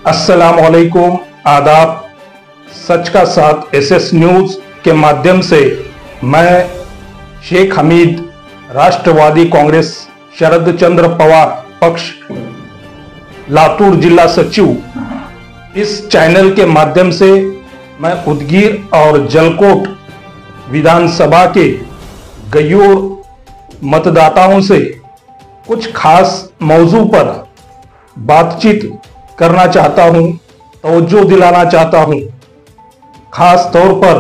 अस्सलाम वालेकुम, आदाब। सच का साथ एसएस न्यूज के माध्यम से मैं शेख हमीद, राष्ट्रवादी कांग्रेस शरद चंद्र पवार पक्ष लातूर जिला सचिव, इस चैनल के माध्यम से मैं उदगीर और जलकोट विधानसभा के गयूर मतदाताओं से कुछ खास मौजू पर बातचीत करना चाहता हूं, तवज्जो दिलाना चाहता हूं। खास तौर पर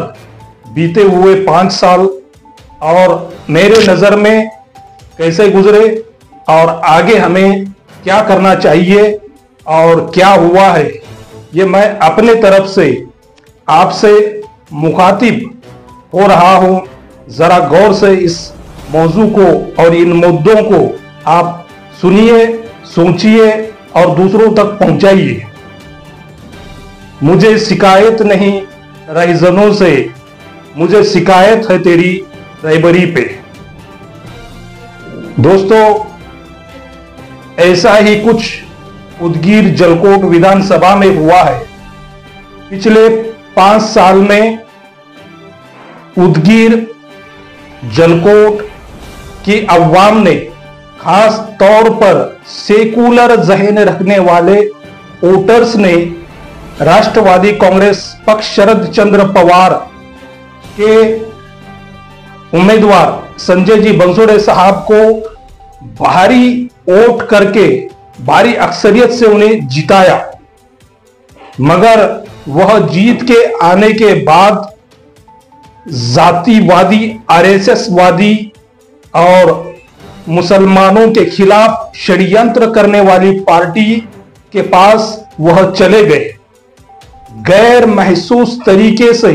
बीते हुए 5 साल और मेरे नज़र में कैसे गुजरे और आगे हमें क्या करना चाहिए और क्या हुआ है, ये मैं अपने तरफ से आपसे मुखातिब हो रहा हूं। जरा गौर से इस मौजू को और इन मुद्दों को आप सुनिए, सोचिए और दूसरों तक पहुंचाइए। मुझे शिकायत नहीं रहीजनों से, मुझे शिकायत है तेरी रहबरी पे। दोस्तों, ऐसा ही कुछ उदगीर जलकोट विधानसभा में हुआ है। पिछले 5 साल में उदगीर जलकोट की अवाम ने, खास तौर पर सेकुलर जहन रखने वाले वोटर्स ने, राष्ट्रवादी कांग्रेस पक्ष शरद चंद्र पवार के उम्मीदवार संजय जी बंसोड़े साहब को भारी वोट करके, भारी अक्सरियत से उन्हें जिताया। मगर वह जीत के आने के बाद जातिवादी, आरएसएस वादी और मुसलमानों के खिलाफ षड्यंत्र करने वाली पार्टी के पास वह चले गए। गैर महसूस तरीके से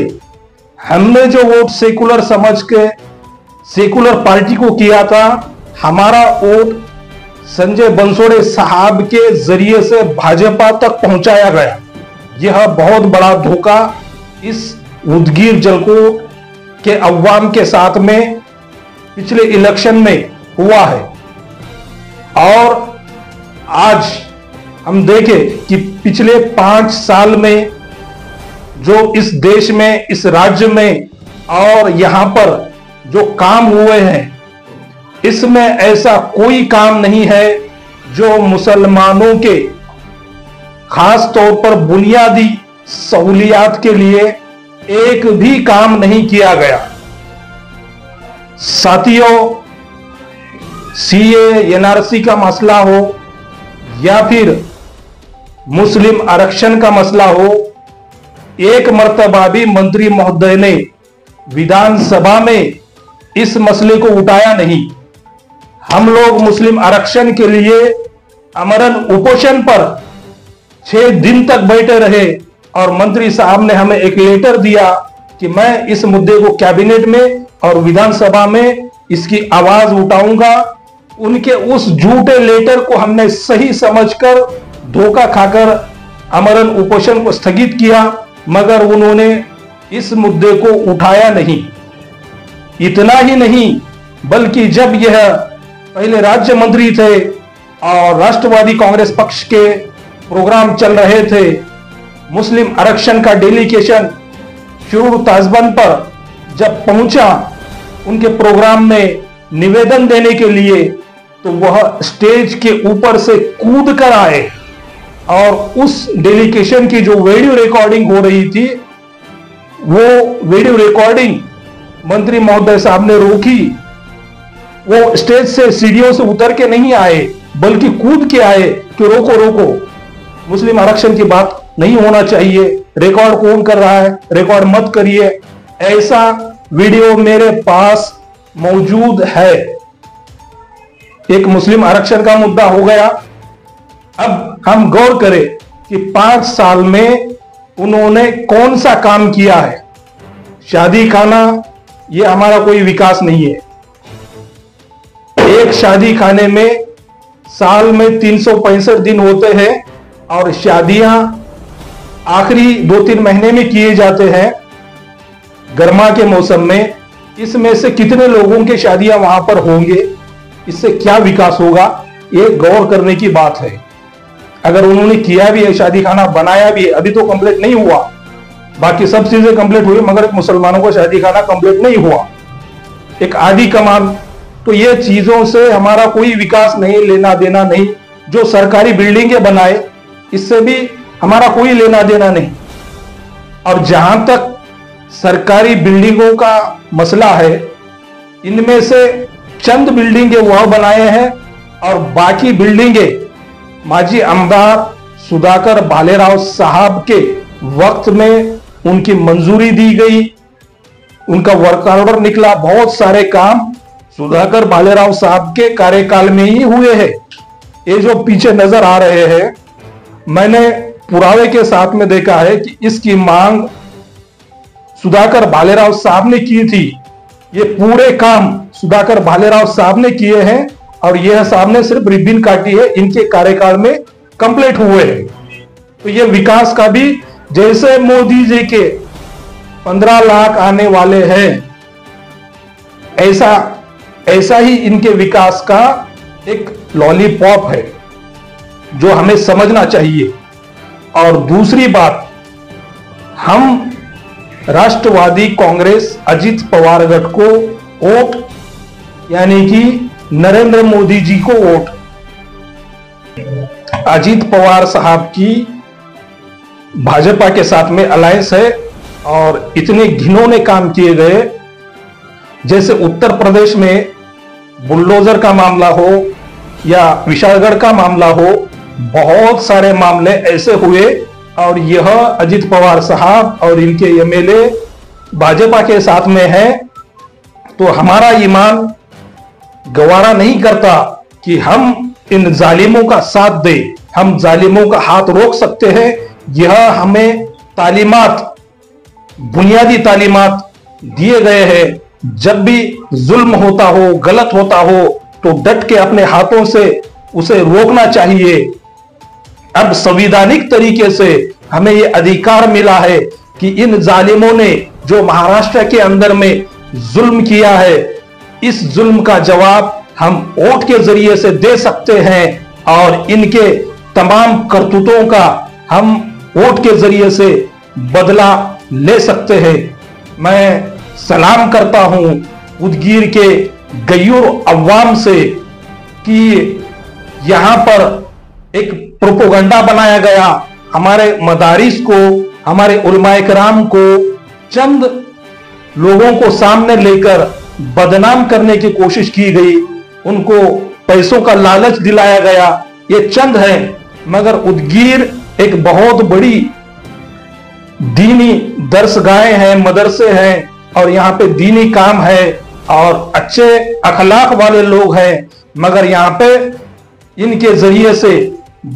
हमने जो वोट सेकुलर समझ के सेकुलर पार्टी को किया था, हमारा वोट संजय बंसोड़े साहब के जरिए से भाजपा तक पहुंचाया गया। यह बहुत बड़ा धोखा इस उदगीर जलकोट के अवाम के साथ में पिछले इलेक्शन में हुआ है। और आज हम देखें कि पिछले 5 साल में जो इस देश में, इस राज्य में और यहां पर जो काम हुए हैं, इसमें ऐसा कोई काम नहीं है जो मुसलमानों के खास तौर पर बुनियादी सहूलियात के लिए एक भी काम नहीं किया गया। साथियों, सीए, एनआरसी का मसला हो या फिर मुस्लिम आरक्षण का मसला हो, एक मर्तबा भी मंत्री महोदय ने विधानसभा में इस मसले को उठाया नहीं। हम लोग मुस्लिम आरक्षण के लिए अमरन उपोषण पर 6 दिन तक बैठे रहे और मंत्री साहब ने हमें एक लेटर दिया कि मैं इस मुद्दे को कैबिनेट में और विधानसभा में इसकी आवाज उठाऊंगा। उनके उस झूठे लेटर को हमने सही समझकर धोखा खाकर अमरन उपोषण को स्थगित किया, मगर उन्होंने इस मुद्दे को उठाया नहीं। इतना ही नहीं, बल्कि जब यह पहले राज्य मंत्री थे और राष्ट्रवादी कांग्रेस पक्ष के प्रोग्राम चल रहे थे, मुस्लिम आरक्षण का डेलीगेशन शुरू ताजबंद पर जब पहुंचा उनके प्रोग्राम में निवेदन देने के लिए, तो वह स्टेज के ऊपर से कूद कर आए और उस डेलीगेशन की जो वीडियो रिकॉर्डिंग हो रही थी, वो वीडियो रिकॉर्डिंग मंत्री महोदय साहब ने रोकी। वो स्टेज से सीढ़ियों से उतर के नहीं आए, बल्कि कूद के आए कि रोको रोको, मुस्लिम आरक्षण की बात नहीं होना चाहिए, रिकॉर्ड कौन कर रहा है, रिकॉर्ड मत करिए। ऐसा वीडियो मेरे पास मौजूद है। एक मुस्लिम आरक्षण का मुद्दा हो गया। अब हम गौर करें कि 5 साल में उन्होंने कौन सा काम किया है। शादी खाना, यह हमारा कोई विकास नहीं है। एक शादी खाने में साल में 365 दिन होते हैं और शादियां आखिरी 2-3 महीने में किए जाते हैं गर्मा के मौसम में। इसमें से कितने लोगों की शादियां वहां पर होंगे, इससे क्या विकास होगा, ये गौर करने की बात है। अगर उन्होंने किया भी है, शादी खाना बनाया भी है, अभी तो कंप्लीट नहीं हुआ, बाकी सब चीजें कंप्लीट हुई, मगर मुसलमानों का शादी खाना कंप्लीट नहीं हुआ, एक आधी कमान। तो ये चीजों से हमारा कोई विकास नहीं, लेना देना नहीं। जो सरकारी बिल्डिंगें बनाए, इससे भी हमारा कोई लेना देना नहीं। और जहां तक सरकारी बिल्डिंगों का मसला है, इनमें से चंद बिल्डिंगें वह बनाए हैं और बाकी बिल्डिंगें माजी आमदार सुधाकर भालेराव साहब के वक्त में उनकी मंजूरी दी गई, उनका वर्क ऑर्डर निकला। बहुत सारे काम सुधाकर भालेराव साहब के कार्यकाल में ही हुए हैं। ये जो पीछे नजर आ रहे हैं, मैंने पुरावे के साथ में देखा है कि इसकी मांग सुधाकर भालेराव साहब ने की थी। ये पूरे काम सुधाकर भालेराव साहब ने किए हैं और यह साहब ने सिर्फ रिबन काटी है, इनके कार्यकाल में कंप्लीट हुए हैं। तो ये विकास का भी जैसे मोदी जी के 15 लाख आने वाले हैं, ऐसा ही इनके विकास का एक लॉलीपॉप है जो हमें समझना चाहिए। और दूसरी बात, हम राष्ट्रवादी कांग्रेस अजित पवार गठ को वोट, यानी कि नरेंद्र मोदी जी को वोट, अजित पवार साहब की भाजपा के साथ में अलायंस है और इतने घिनौने काम किए गए, जैसे उत्तर प्रदेश में बुलडोजर का मामला हो या विशालगढ़ का मामला हो, बहुत सारे मामले ऐसे हुए और यह अजित पवार साहब और इनके एमएलए भाजपा के साथ में है। तो हमारा ईमान गवारा नहीं करता कि हम इन जालिमों का साथ दें, हम जालिमों का हाथ रोक सकते हैं। यह हमें तालीमात, बुनियादी तालीमात दिए गए हैं। जब भी जुल्म होता हो, गलत होता हो, तो डट के अपने हाथों से उसे रोकना चाहिए। अब संवैधानिक तरीके से हमें यह अधिकार मिला है कि इन जालिमों ने जो महाराष्ट्र के अंदर में जुल्म किया है, इस जुल्म का जवाब हम वोट के जरिए से दे सकते हैं और इनके तमाम करतूतों का हम वोट के जरिए से बदला ले सकते हैं। मैं सलाम करता हूं उदगीर के गयूर अवाम से कि यहां पर एक प्रोपोगंडा बनाया गया, हमारे मदारिस को, हमारे उलमाए कराम को चंद लोगों को सामने लेकर बदनाम करने की कोशिश की गई, उनको पैसों का लालच दिलाया गया। ये चंद है, मगर उदगीर एक बहुत बड़ी दीनी दरसगाहें हैं, मदरसे हैं और यहाँ पे दीनी काम है और अच्छे अखलाक वाले लोग हैं, मगर यहाँ पे इनके जरिए से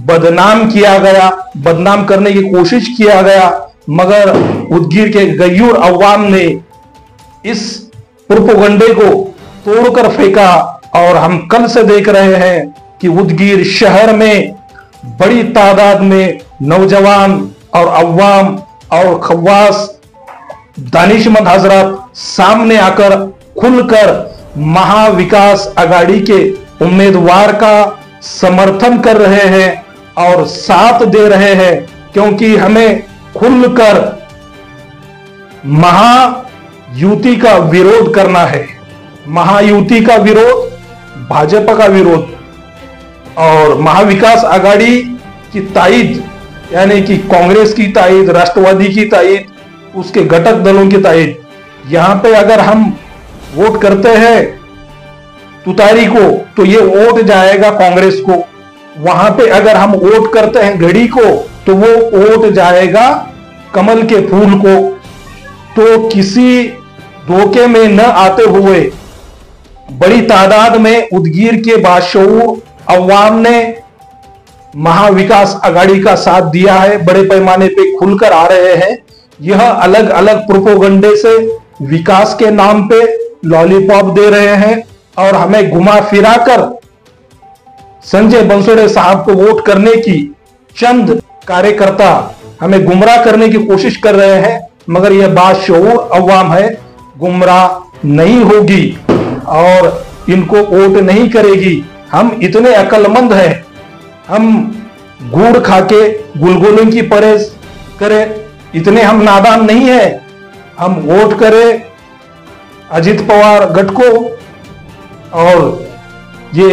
बदनाम किया गया, बदनाम करने की कोशिश किया गया। मगर उदगीर के गयूर अवाम ने इस प्रोपोगंडे को तोड़कर फेंका और हम कल से देख रहे हैं कि उदगीर शहर में बड़ी तादाद में नौजवान और अवाम और खवास दानिशमंद हजरत सामने आकर खुलकर महाविकास आघाड़ी के उम्मीदवार का समर्थन कर रहे हैं और साथ दे रहे हैं, क्योंकि हमें खुलकर महायुति का विरोध करना है। महायुति का विरोध, भाजपा का विरोध और महाविकास आघाड़ी की ताईद, यानी कि कांग्रेस की ताईद, राष्ट्रवादी की ताईद, उसके घटक दलों की ताईद। यहां पे अगर हम वोट करते हैं तुतारी को तो ये वोट जाएगा कांग्रेस को, वहां पे अगर हम वोट करते हैं घड़ी को तो वो वोट जाएगा कमल के फूल को। तो किसी धोखे में न आते हुए बड़ी तादाद में उदगीर के बाशऊर अवाम ने महाविकास आघाड़ी का साथ दिया है, बड़े पैमाने पे खुलकर आ रहे हैं। यह अलग अलग प्रोपोगंडे से विकास के नाम पे लॉलीपॉप दे रहे हैं और हमें घुमा फिरा कर संजय बंसोड़े साहब को वोट करने की चंद कार्यकर्ता हमें गुमराह करने की कोशिश कर रहे हैं, मगर यह बाशऊर अवाम है, गुमराह नहीं होगी और इनको वोट नहीं करेगी। हम इतने अक्लमंद हैं, हम गुड़ खाके गुलगुलों की परहेज करें। इतने हम नादान नहीं है, हम वोट करें अजित पवार गठ को, और ये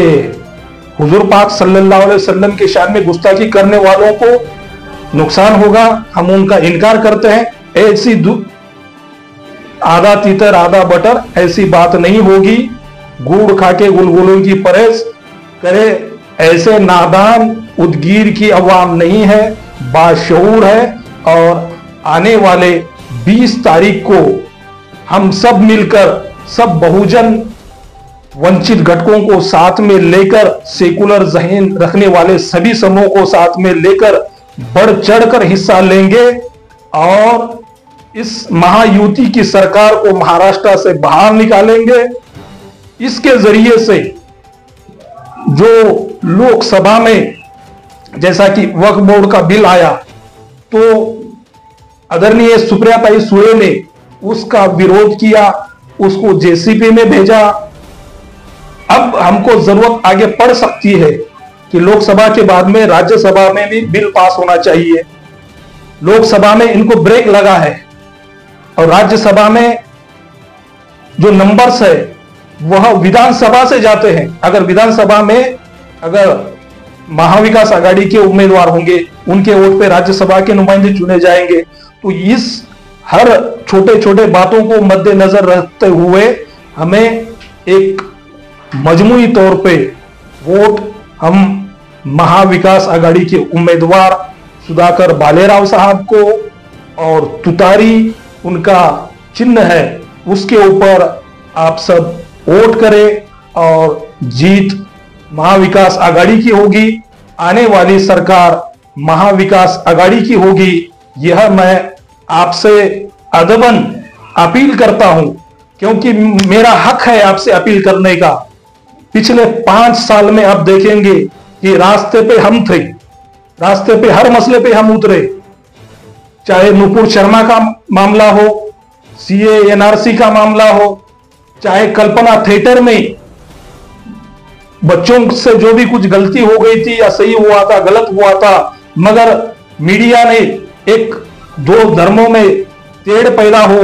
हुजूर पाक सल्लल्लाहु अलैहि वसल्लम के शान में गुस्ताखी करने वालों को नुकसान होगा, हम उनका इनकार करते हैं। ऐसी आधा तीतर आधा बटर ऐसी बात नहीं होगी। गुड़ खाके गुलगुलों की परहेज करे, ऐसे नादान उदगीर की अवाम नहीं है, बाशऊर है। और आने वाले 20 तारीख को हम सब मिलकर, सब बहुजन वंचित घटकों को साथ में लेकर, सेकुलर ज़हन रखने वाले सभी समूहों को साथ में लेकर बढ़ चढ़कर हिस्सा लेंगे और इस महायुति की सरकार को महाराष्ट्र से बाहर निकालेंगे। इसके जरिए से जो लोकसभा में जैसा कि वक्फ बोर्ड का बिल आया, तो आदरणीय सुप्रियाताई सुळे ने उसका विरोध किया, उसको जेसीपी में भेजा। अब हमको जरूरत आगे पड़ सकती है कि लोकसभा के बाद में राज्यसभा में भी बिल पास होना चाहिए। लोकसभा में इनको ब्रेक लगा है और राज्यसभा में जो नंबर्स है वह विधानसभा से जाते हैं। अगर विधानसभा में अगर महाविकास आघाड़ी के उम्मीदवार होंगे, उनके वोट पे राज्यसभा के नुमाइंदे चुने जाएंगे। तो इस हर छोटे छोटे बातों को मद्देनजर रखते हुए हमें एक मजमूई तौर पे वोट हम महाविकास आघाड़ी के उम्मीदवार सुधाकर भालेराव साहब को, और तुतारी उनका चिन्ह है, उसके ऊपर आप सब वोट करें और जीत महाविकास आघाड़ी की होगी। आने वाली सरकार महाविकास आघाड़ी की होगी। यह मैं आपसे अदबन अपील करता हूं, क्योंकि मेरा हक है आपसे अपील करने का। पिछले 5 साल में आप देखेंगे कि रास्ते पे हम थे, रास्ते पे हर मसले पे हम उतरे, चाहे नुपुर शर्मा का मामला हो, सीए एनआरसी का मामला हो, चाहे कल्पना थिएटर में बच्चों से जो भी कुछ गलती हो गई थी या सही हुआ था, गलत हुआ था, मगर मीडिया ने एक दो धर्मों में तेड़ पैदा हो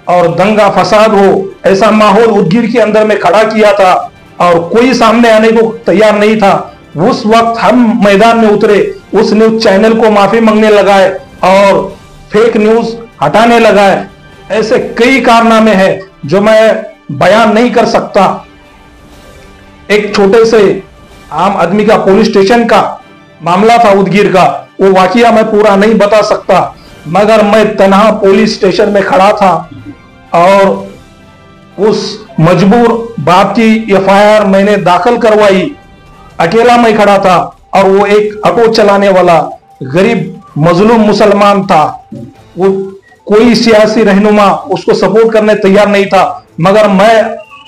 और दंगा फसाद हो, ऐसा माहौल उदगीर के अंदर में खड़ा किया था और कोई सामने आने को तैयार नहीं था। उस वक्त हम मैदान में उतरे, उस न्यूज चैनल को माफी मांगने लगाए और फेक न्यूज हटाने लगाए। ऐसे कई कारनामे हैं जो मैं बयान नहीं कर सकता। एक छोटे से आम आदमी का पुलिस स्टेशन का मामला था उदगीर का, वो वाकया मैं पूरा नहीं बता सकता, मगर मैं तन्हा पुलिस स्टेशन में खड़ा था और उस मजबूर बाप की एफआईआर मैंने दाखिल करवाई। अकेला मैं खड़ा था और वो एक ऑटो चलाने वाला गरीब मजलूम मुसलमान था। वो कोई सियासी रहनुमा उसको सपोर्ट करने तैयार नहीं था, मगर मैं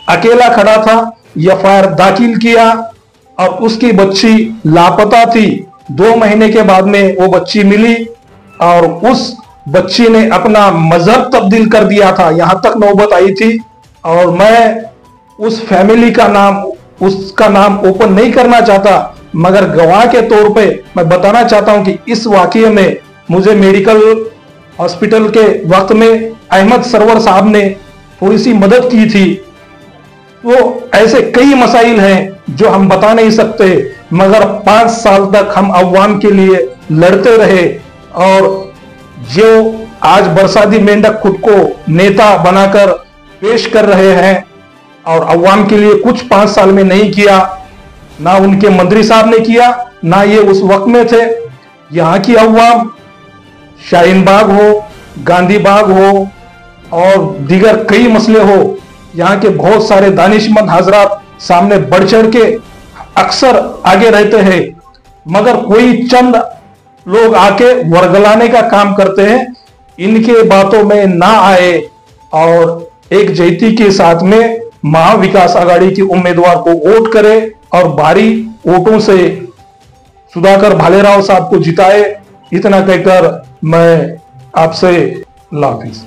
अकेला खड़ा था, एफआईआर दाखिल किया और उसकी बच्ची लापता थी। 2 महीने के बाद में वो बच्ची मिली और उस बच्ची ने अपना मजहब तब्दील कर दिया था, यहां तक नौबत आई थी। और मैं उस फैमिली का नाम, उसका नाम ओपन नहीं करना चाहता, मगर गवाह के तौर पे मैं बताना चाहता हूं कि इस वाकये में मुझे मेडिकल हॉस्पिटल के वक्त में अहमद सरवर साहब ने थोड़ी सी मदद की थी। वो ऐसे कई मसाइल हैं जो हम बता नहीं सकते, मगर 5 साल तक हम अवाम के लिए लड़ते रहे और जो आज बरसाती मेंढक खुद को नेता बनाकर पेश कर रहे हैं और अवाम के लिए कुछ 5 साल में नहीं किया, ना उनके मंत्री साहब ने किया, ना ये उस वक्त में थे। यहाँ की अवाम शाहीन बाग हो, गांधी बाग हो और दीगर कई मसले हो, यहाँ के बहुत सारे दानिशमंद हजरात सामने बढ़ चढ़ के अक्सर आगे रहते हैं, मगर कोई चंद लोग आके वर्गलाने का काम करते हैं। इनके बातों में ना आए और एक जयती के साथ में महाविकास आघाड़ी के उम्मीदवार को वोट करे और भारी वोटों से सुधाकर भालेराव साहब को जिताए। इतना कहकर मैं आपसे लाफिज।